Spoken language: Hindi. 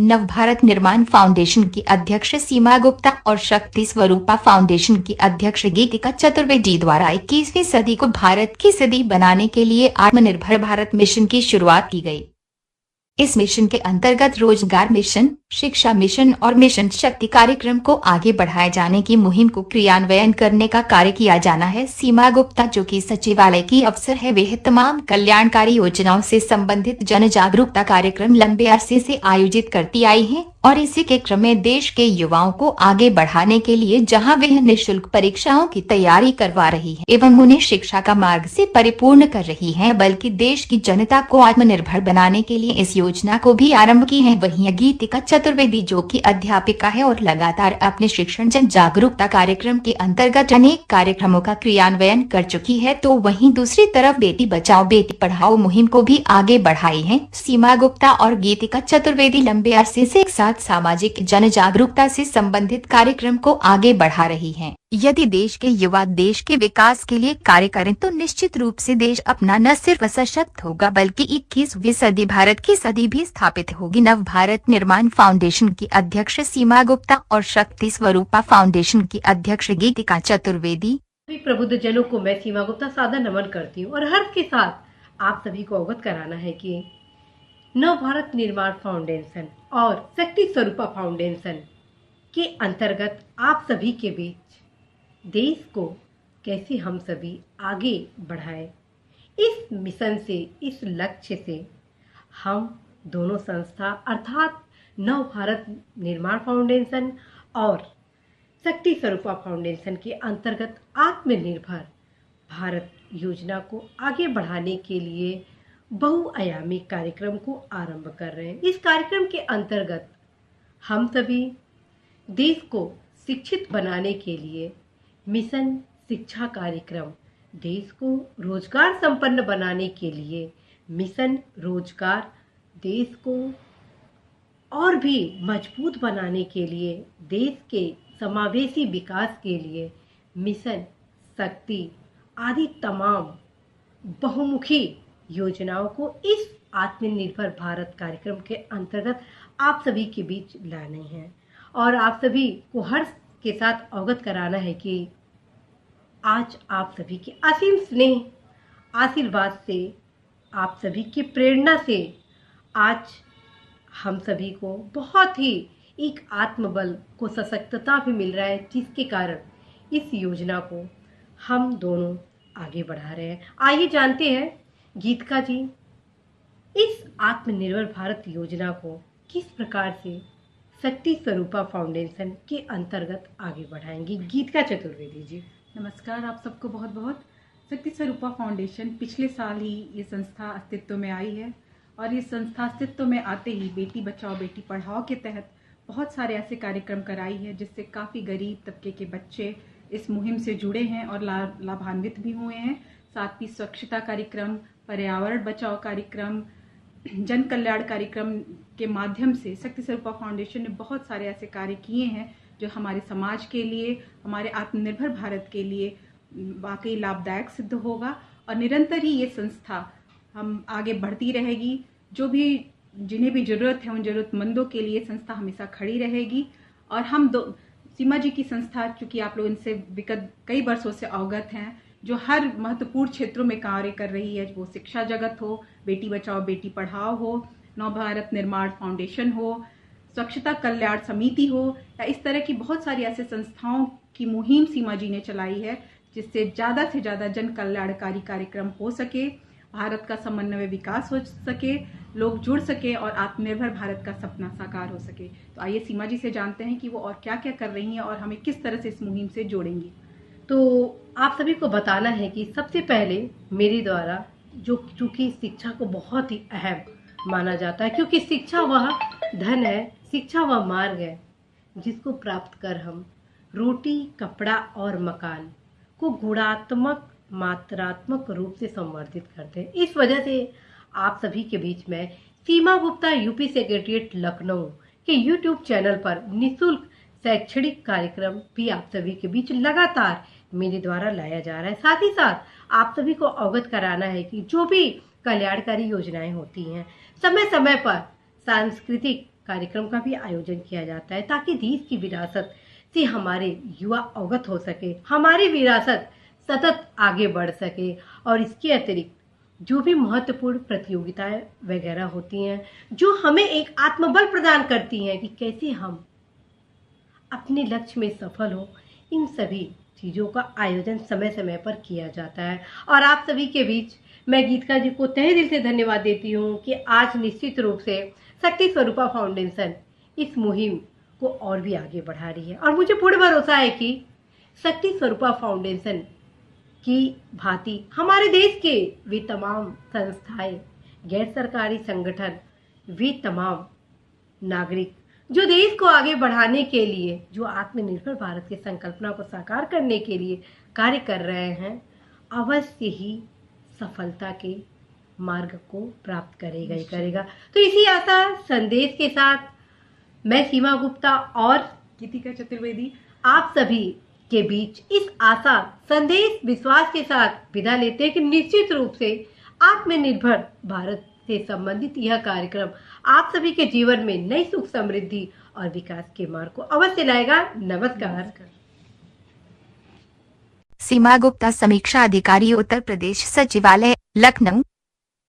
नवभारत निर्माण फाउंडेशन की अध्यक्ष सीमा गुप्ता और शक्ति स्वरूपा फाउंडेशन की अध्यक्ष गीतिका चतुर्वेदी द्वारा 21वीं सदी को भारत की सदी बनाने के लिए आत्मनिर्भर भारत मिशन की शुरुआत की गई। इस मिशन के अंतर्गत रोजगार मिशन, शिक्षा मिशन और मिशन शक्ति कार्यक्रम को आगे बढ़ाए जाने की मुहिम को क्रियान्वयन करने का कार्य किया जाना है। सीमा गुप्ता, जो कि सचिवालय की अफसर है, वह तमाम कल्याणकारी योजनाओं से संबंधित जन जागरूकता कार्यक्रम लंबे अरसे से आयोजित करती आई हैं और इसी के क्रम में देश के युवाओं को आगे बढ़ाने के लिए जहां वह निःशुल्क परीक्षाओं की तैयारी करवा रही है एवं उन्हें शिक्षा का मार्ग से परिपूर्ण कर रही है, बल्कि देश की जनता को आत्मनिर्भर बनाने के लिए इस योजना को भी आरंभ की है। वहीं गीतिका चतुर्वेदी, जो कि अध्यापिका है और लगातार अपने शिक्षण जन जागरूकता कार्यक्रम के अंतर्गत अनेक कार्यक्रमों का क्रियान्वयन कर चुकी है, तो वहीं दूसरी तरफ बेटी बचाओ बेटी पढ़ाओ मुहिम को भी आगे बढ़ाई है। सीमा गुप्ता और गीतिका चतुर्वेदी लंबे अरसे से एक साथ सामाजिक जन जागरूकता से संबंधित कार्यक्रम को आगे बढ़ा रही हैं। यदि देश के युवा देश के विकास के लिए कार्य करें तो निश्चित रूप से देश अपना न सिर्फ सशक्त होगा बल्कि 21वीं सदी भारत की सदी भी स्थापित होगी। नव भारत निर्माण फाउंडेशन की अध्यक्ष सीमा गुप्ता और शक्ति स्वरूपा फाउंडेशन की अध्यक्ष गीतिका चतुर्वेदी। सभी प्रबुद्धजनों को मैं सीमा गुप्ता सादर नमन करती हूँ और हर्ष के साथ आप सभी को अवगत कराना है कि नव भारत निर्माण फाउंडेशन और शक्ति स्वरूपा फाउंडेशन के अंतर्गत आप सभी के बीच देश को कैसे हम सभी आगे बढ़ाएं, इस मिशन से, इस लक्ष्य से हम दोनों संस्था अर्थात नव भारत निर्माण फाउंडेशन और शक्ति स्वरूपा फाउंडेशन के अंतर्गत आत्मनिर्भर भारत योजना को आगे बढ़ाने के लिए बहुआयामी कार्यक्रम को आरंभ कर रहे हैं। इस कार्यक्रम के अंतर्गत हम सभी देश को शिक्षित बनाने के लिए मिशन शिक्षा कार्यक्रम, देश को रोजगार संपन्न बनाने के लिए मिशन रोजगार, देश को और भी मजबूत बनाने के लिए, देश के समावेशी विकास के लिए मिशन शक्ति आदि तमाम बहुमुखी योजनाओं को इस आत्मनिर्भर भारत कार्यक्रम के अंतर्गत आप सभी के बीच लाने हैं और आप सभी को हर्ष के साथ अवगत कराना है कि आज आप सभी के असीम स्नेह, आशीर्वाद से, आप सभी की प्रेरणा से आज हम सभी को बहुत ही एक आत्मबल को सशक्तता भी मिल रहा है, जिसके कारण इस योजना को हम दोनों आगे बढ़ा रहे हैं। आइए जानते हैं गीतिका जी इस आत्मनिर्भर भारत योजना को किस प्रकार से शक्ति स्वरूपा फाउंडेशन के अंतर्गत आगे बढ़ाएंगी। गीतिका चतुर्वेदी जी। नमस्कार, आप सबको बहुत बहुत। शक्ति स्वरूपा फाउंडेशन पिछले साल ही ये संस्था अस्तित्व में आई है और ये संस्था अस्तित्व में आते ही बेटी बचाओ बेटी पढ़ाओ के तहत बहुत सारे ऐसे कार्यक्रम कराई है जिससे काफ़ी गरीब तबके के बच्चे इस मुहिम से जुड़े हैं और लाभान्वित भी हुए हैं। साथ ही स्वच्छता कार्यक्रम, पर्यावरण बचाओ कार्यक्रम, जन कल्याण कार्यक्रम के माध्यम से शक्ति स्वरूपा फाउंडेशन ने बहुत सारे ऐसे कार्य किए हैं जो हमारे समाज के लिए, हमारे आत्मनिर्भर भारत के लिए वाकई लाभदायक सिद्ध होगा और निरंतर ही ये संस्था हम आगे बढ़ती रहेगी। जो भी जिन्हें भी ज़रूरत है उन ज़रूरतमंदों के लिए संस्था हमेशा खड़ी रहेगी। और हम सीमा जी की संस्था, चूँकि आप लोग इनसे विगत कई वर्षों से अवगत हैं, जो हर महत्वपूर्ण क्षेत्रों में कार्य कर रही है, वो शिक्षा जगत हो, बेटी बचाओ बेटी पढ़ाओ हो, नव भारत निर्माण फाउंडेशन हो, स्वच्छता कल्याण समिति हो, या इस तरह की बहुत सारी ऐसे संस्थाओं की मुहिम सीमा जी ने चलाई है जिससे ज़्यादा से ज़्यादा जन कल्याणकारी कार्यक्रम हो सके, भारत का समन्वय विकास हो सके, लोग जुड़ सके और आत्मनिर्भर भारत का सपना साकार हो सके। तो आइए सीमा जी से जानते हैं कि वो और क्या क्या कर रही हैं और हमें किस तरह से इस मुहिम से जोड़ेंगी। तो आप सभी को बताना है कि सबसे पहले मेरे द्वारा जो, चूँकि शिक्षा को बहुत ही अहम माना जाता है, क्योंकि शिक्षा वह धन है, शिक्षा वह मार्ग है जिसको प्राप्त कर हम रोटी, कपड़ा और मकान को गुणात्मक मात्रात्मक रूप से संवर्धित करते हैं। इस वजह से आप सभी के बीच में सीमा गुप्ता यूपी सेक्रेटरीट लखनऊ के यूट्यूब चैनल पर निःशुल्क शैक्षणिक कार्यक्रम भी आप सभी के बीच लगातार मेरे द्वारा लाया जा रहा है। साथ ही साथ आप सभी को अवगत कराना है कि जो भी कल्याणकारी योजनाएं होती हैं, समय समय पर सांस्कृतिक कार्यक्रम का भी आयोजन किया जाता है ताकि देश की विरासत से हमारे युवा अवगत हो सके, हमारी विरासत सतत आगे बढ़ सके। और इसके अतिरिक्त जो भी महत्वपूर्ण प्रतियोगिताएं वगैरह होती हैं जो हमें एक आत्मबल प्रदान करती हैं कि कैसे हम अपने लक्ष्य में सफल हो, इन सभी चीज़ों का आयोजन समय समय पर किया जाता है। और आप सभी के बीच मैं गीतिका जी को तहे दिल से धन्यवाद देती हूँ कि आज निश्चित रूप से शक्ति स्वरूपा फाउंडेशन इस मुहिम को और भी आगे बढ़ा रही है। और मुझे पूर्ण भरोसा है कि शक्ति स्वरूपा फाउंडेशन की भांति हमारे देश के वे तमाम संस्थाएं, गैर सरकारी संगठन, वे तमाम नागरिक जो देश को आगे बढ़ाने के लिए, जो आत्मनिर्भर भारत की संकल्पना को साकार करने के लिए कार्य कर रहे हैं, अवश्य ही सफलता के मार्ग को प्राप्त करेगा ही करेगा। तो इसी आशा संदेश के साथ मैं सीमा गुप्ता और गीतिका चतुर्वेदी आप सभी के बीच इस आशा संदेश विश्वास के साथ विदा लेते हैं कि निश्चित रूप से आत्मनिर्भर भारत से संबंधित यह कार्यक्रम आप सभी के जीवन में नई सुख, समृद्धि और विकास के मार्ग को अवश्य लाएगा। नमस्कार। सीमा गुप्ता, समीक्षा अधिकारी, उत्तर प्रदेश सचिवालय, लखनऊ।